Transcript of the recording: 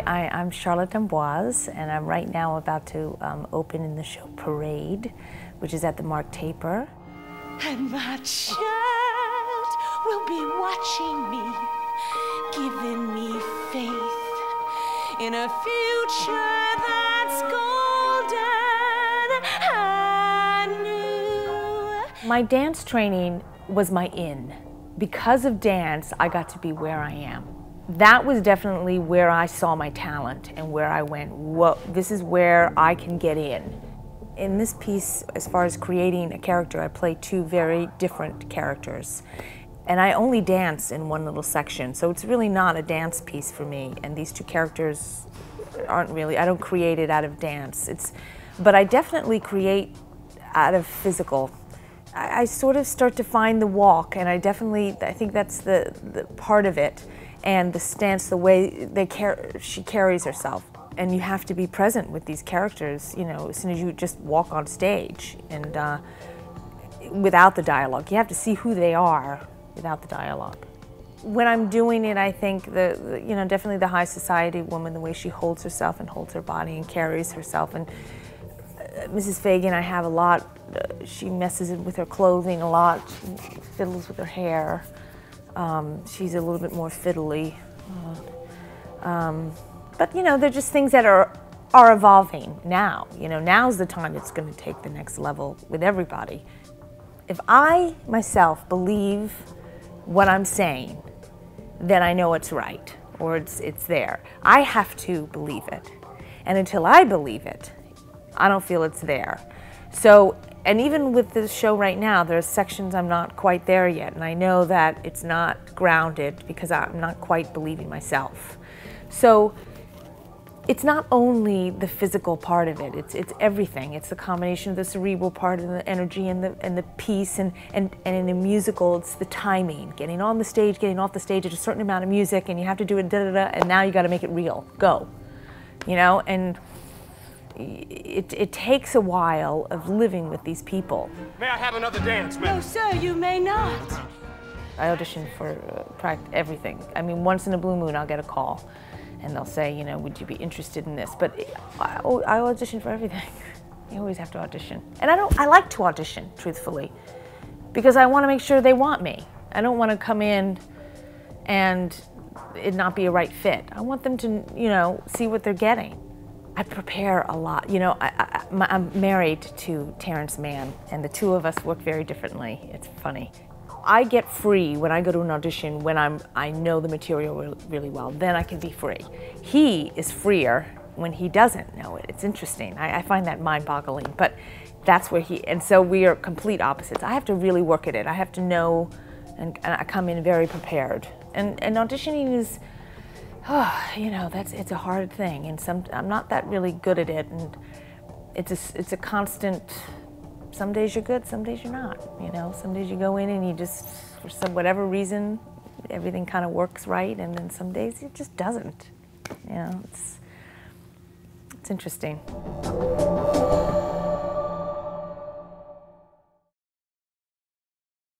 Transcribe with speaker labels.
Speaker 1: Hi, I'm Charlotte D'Amboise, and I'm right now about to open in the show Parade, which is at the Mark Taper.
Speaker 2: And my child will be watching me, giving me faith in a future that's golden and new.
Speaker 1: My dance training was my in. Because of dance, I got to be where I am. That was definitely where I saw my talent and where I went, whoa, this is where I can get in. In this piece, as far as creating a character, I play two very different characters. And I only dance in one little section, so it's really not a dance piece for me. And these two characters aren't really, I don't create it out of dance. But I definitely create out of physical. I sort of start to find the walk, and I think that's the part of it. And the stance, the way she carries herself. And you have to be present with these characters, you know, as soon as you just walk on stage and without the dialogue. You have to see who they are without the dialogue. When I'm doing it, I think you know, definitely the high society woman, the way she holds herself and holds her body and carries herself. And Mrs. Phagan, I have a lot, she messes with her clothing a lot, she fiddles with her hair. She's a little bit more fiddly. But you know, they're just things that are evolving now. You know, now's the time it's going to take the next level with everybody. If I myself believe what I'm saying, then I know it's right, or it's there. I have to believe it. And until I believe it, I don't feel it's there. So, and even with the show right now, there's sections I'm not quite there yet, and I know that it's not grounded because I'm not quite believing myself. So, it's not only the physical part of it, it's everything. It's the combination of the cerebral part and the energy and the peace, and in a musical, it's the timing. Getting on the stage, getting off the stage at a certain amount of music, and you have to do it da-da-da, and now you gotta make it real, go. You know, and it takes a while of living with these people.
Speaker 3: May I have another dance, ma'am?
Speaker 2: No, sir, you may not.
Speaker 1: I audition for everything. I mean, once in a blue moon, I'll get a call, and they'll say, you know, would you be interested in this? But I audition for everything. You always have to audition. And I like to audition, truthfully, because I want to make sure they want me. I don't want to come in and it not be a right fit. I want them to, you know, see what they're getting. I prepare a lot. You know, I'm married to Terrence Mann, and the two of us work very differently. It's funny. I get free when I go to an audition when I know the material really well. Then I can be free. He is freer when he doesn't know it. It's interesting. I find that mind-boggling, but that's where and so we are complete opposites. I have to really work at it. I have to know, and I come in very prepared. And auditioning is, oh, you know, it's a hard thing, and I'm not that really good at it, and it's a constant. Some days you're good, some days you're not. You know, some days you go in and you just, for whatever reason, everything kind of works right, and then some days it just doesn't. You know, it's interesting.